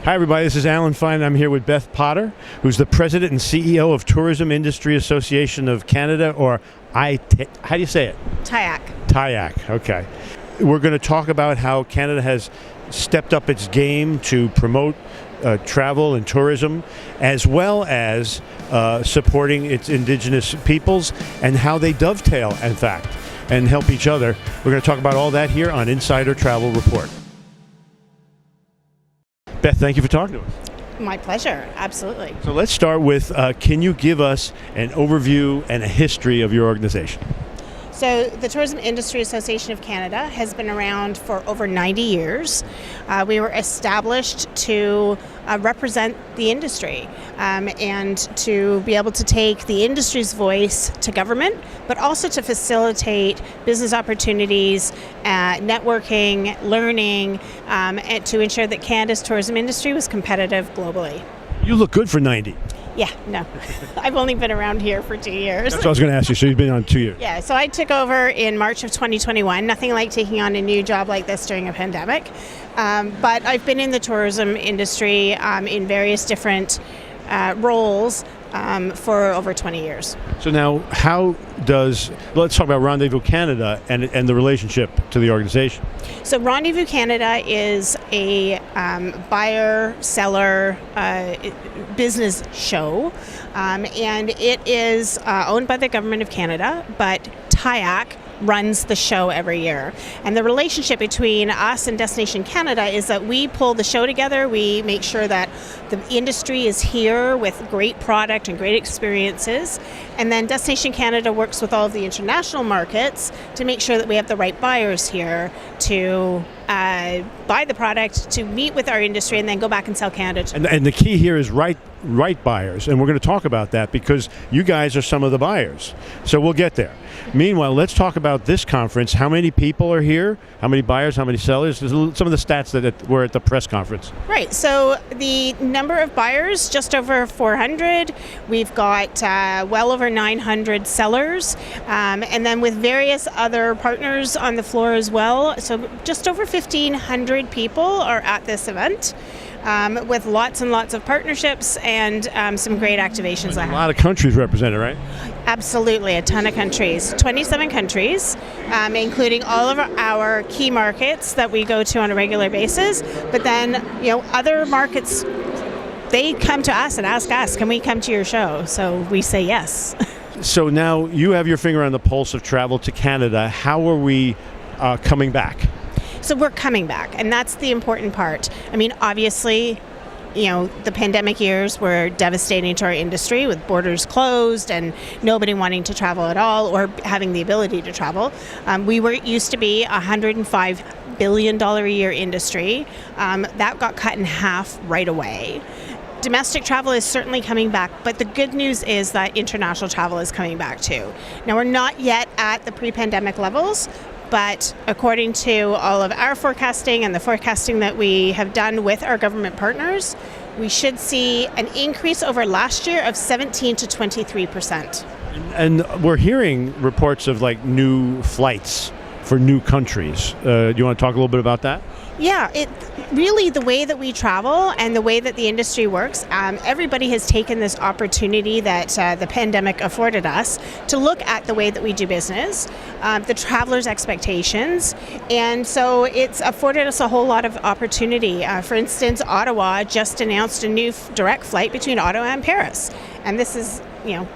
Hi, everybody. This is Alan Fine. I'm here with Beth Potter, who's the president and CEO of Tourism Industry Association of Canada, or how do you say it? TIAC. TIAC, okay. We're going to talk about how Canada has stepped up its game to promote travel and tourism, as well as supporting its Indigenous peoples and how they dovetail, in fact, and help each other. We're going to talk about all that here on Insider Travel Report. Beth, thank you for talking to us. My pleasure, absolutely. So let's start with, can you give us an overview and a history of your organization? So the Tourism Industry Association of Canada has been around for over 90 years. We were established to represent the industry and to be able to take the industry's voice to government, but also to facilitate business opportunities, networking, learning, and to ensure that Canada's tourism industry was competitive globally. You look good for 90. Yeah, no. I've only been around here for 2 years. That's what I was going to ask you. So you've been on 2 years. Yeah, so I took over in March of 2021. Nothing like taking on a new job like this during a pandemic. But I've been in the tourism industry in various different roles for over 20 years. So now, let's talk about Rendezvous Canada and the relationship to the organization. So Rendezvous Canada is a buyer-seller business show, and it is owned by the Government of Canada, but TIAC runs the show every year. And the relationship between us and Destination Canada is that we pull the show together, we make sure that the industry is here with great product and great experiences, and then Destination Canada works with all of the international markets to make sure that we have the right buyers here to buy the product, to meet with our industry, and then go back and sell Canada. And the key here is right buyers, and we're going to talk about that because you guys are some of the buyers. So we'll get there. Meanwhile, let's talk about this conference. How many people are here? How many buyers? How many sellers? Some of the stats that were at the press conference. Right. So the number of buyers, just over 400. We've got well over 900 sellers. And then with various other partners on the floor as well. So just over 1,500 people are at this event. With lots and lots of partnerships and some great activations. A lot of countries represented, right? Absolutely, a ton of countries. 27 countries, including all of our key markets that we go to on a regular basis. But then, other markets, they come to us and ask us, can we come to your show? So we say yes. So now you have your finger on the pulse of travel to Canada. How are we coming back? So we're coming back, and that's the important part. I mean, obviously, the pandemic years were devastating to our industry with borders closed and nobody wanting to travel at all or having the ability to travel. We used to be a $105 billion a year industry. That got cut in half right away. Domestic travel is certainly coming back, but the good news is that international travel is coming back too. Now, we're not yet at the pre-pandemic levels, but according to all of our forecasting and the forecasting that we have done with our government partners, we should see an increase over last year of 17 to 23%. And we're hearing reports of new flights for new countries. Do you want to talk a little bit about that? Yeah, really the way that we travel and the way that the industry works, everybody has taken this opportunity that the pandemic afforded us to look at the way that we do business, the travelers' expectations, and so it's afforded us a whole lot of opportunity. For instance, Ottawa just announced a new direct flight between Ottawa and Paris, and this is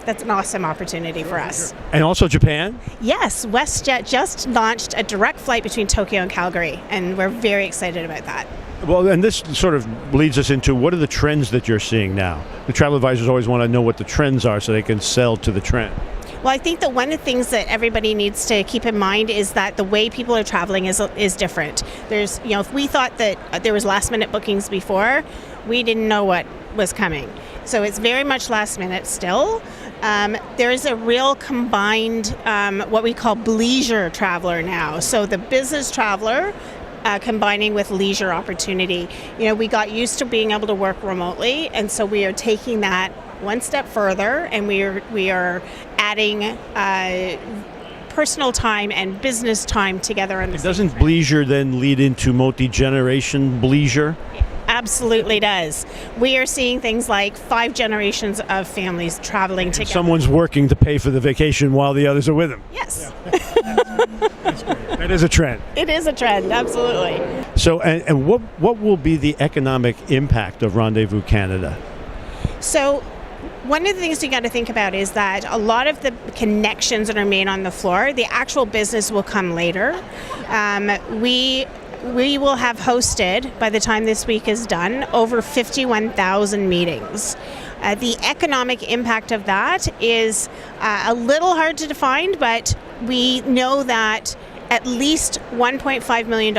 that's an awesome opportunity for us. And also Japan? Yes, WestJet just launched a direct flight between Tokyo and Calgary, and we're very excited about that. Well, and this sort of leads us into what are the trends that you're seeing now? The travel advisors always want to know what the trends are so they can sell to the trend. Well, I think that one of the things that everybody needs to keep in mind is that the way people are traveling is different. There's, if we thought that there was last minute bookings before, we didn't know what was coming. So it's very much last minute still. There is a real combined, what we call bleisure traveler now. So the business traveler combining with leisure opportunity. We got used to being able to work remotely, and so we are taking that one step further, and we are adding personal time and business time together. Doesn't bleisure then lead into multi-generation bleisure? absolutely does. We are seeing things like 5 generations of families traveling together. Someone's working to pay for the vacation while the others are with them. Yes. That is a trend. It is a trend, absolutely. So, and what will be the economic impact of Rendezvous Canada? So, one of the things you got to think about is that a lot of the connections that are made on the floor, the actual business will come later. We will have hosted, by the time this week is done, over 51,000 meetings. The economic impact of that is a little hard to define, but we know that at least $1.5 million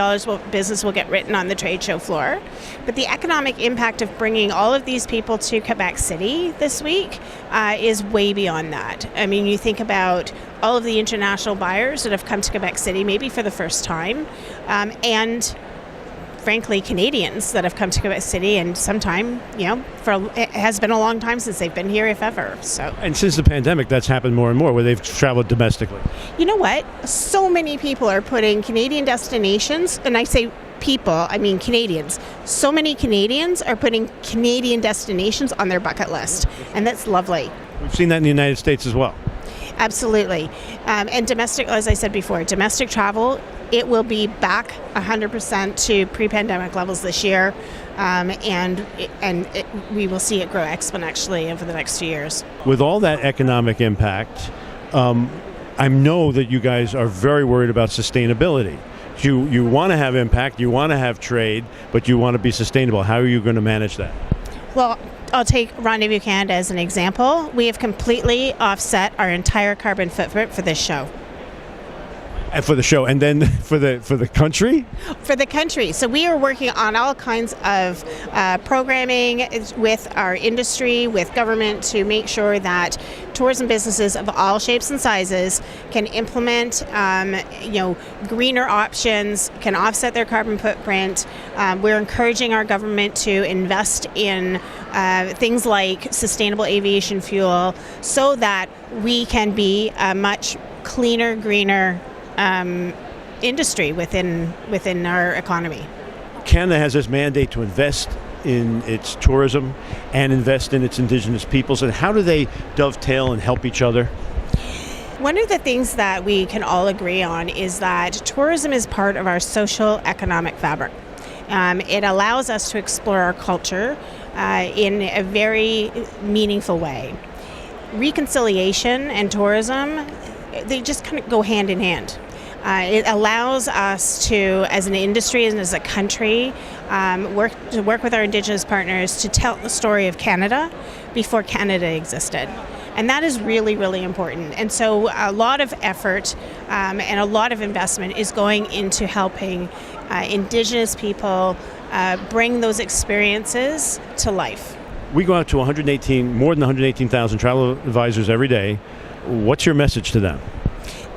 business will get written on the trade show floor. But the economic impact of bringing all of these people to Quebec City this week is way beyond that. I mean, you think about all of the international buyers that have come to Quebec City, maybe for the first time, and frankly, Canadians that have come to Quebec City, and sometime, it has been a long time since they've been here, if ever. So, and since the pandemic, that's happened more and more, where they've traveled domestically. You know what? So many people are putting Canadian destinations, and I say people, I mean Canadians. So many Canadians are putting Canadian destinations on their bucket list, and that's lovely. We've seen that in the United States as well. Absolutely. And domestic, as I said before, domestic travel, it will be back 100% to pre-pandemic levels this year, we will see it grow exponentially over the next few years. With all that economic impact, I know that you guys are very worried about sustainability. You want to have impact, you want to have trade, but you want to be sustainable. How are you going to manage that? Well, I'll take Rendezvous Canada as an example. We have completely offset our entire carbon footprint for this show. And for the show, and then for the country? For the country. So we are working on all kinds of programming with our industry, with government, to make sure that tourism businesses of all shapes and sizes can implement greener options, can offset their carbon footprint. We're encouraging our government to invest in things like sustainable aviation fuel, so that we can be a much cleaner, greener industry within our economy. Canada has this mandate to invest in its tourism and invest in its Indigenous peoples, and how do they dovetail and help each other? One of the things that we can all agree on is that tourism is part of our social economic fabric. It allows us to explore our culture in a very meaningful way. Reconciliation and tourism, they just kind of go hand in hand. It allows us to, as an industry and as a country, work with our Indigenous partners to tell the story of Canada before Canada existed. And that is really, really important. And so a lot of effort and a lot of investment is going into helping Indigenous people bring those experiences to life. We go out to more than 118,000 travel advisors every day. What's your message to them?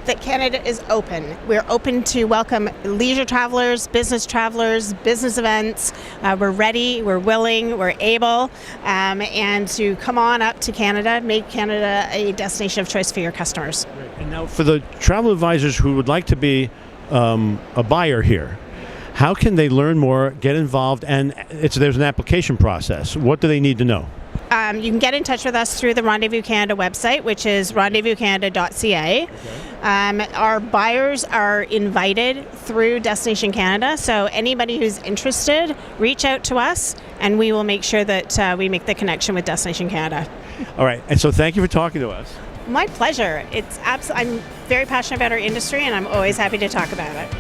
That Canada is open. We're open to welcome leisure travelers, business events. We're ready, we're willing, we're able, and to come on up to Canada, make Canada a destination of choice for your customers. And now for the travel advisors who would like to be a buyer here, how can they learn more, get involved, and there's an application process. What do they need to know? You can get in touch with us through the Rendezvous Canada website, which is rendezvouscanada.ca. Okay. Our buyers are invited through Destination Canada, so anybody who's interested, reach out to us, and we will make sure that we make the connection with Destination Canada. All right, and so thank you for talking to us. My pleasure. I'm very passionate about our industry, and I'm always happy to talk about it.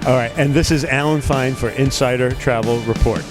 All right, and this is Alan Fine for Insider Travel Report.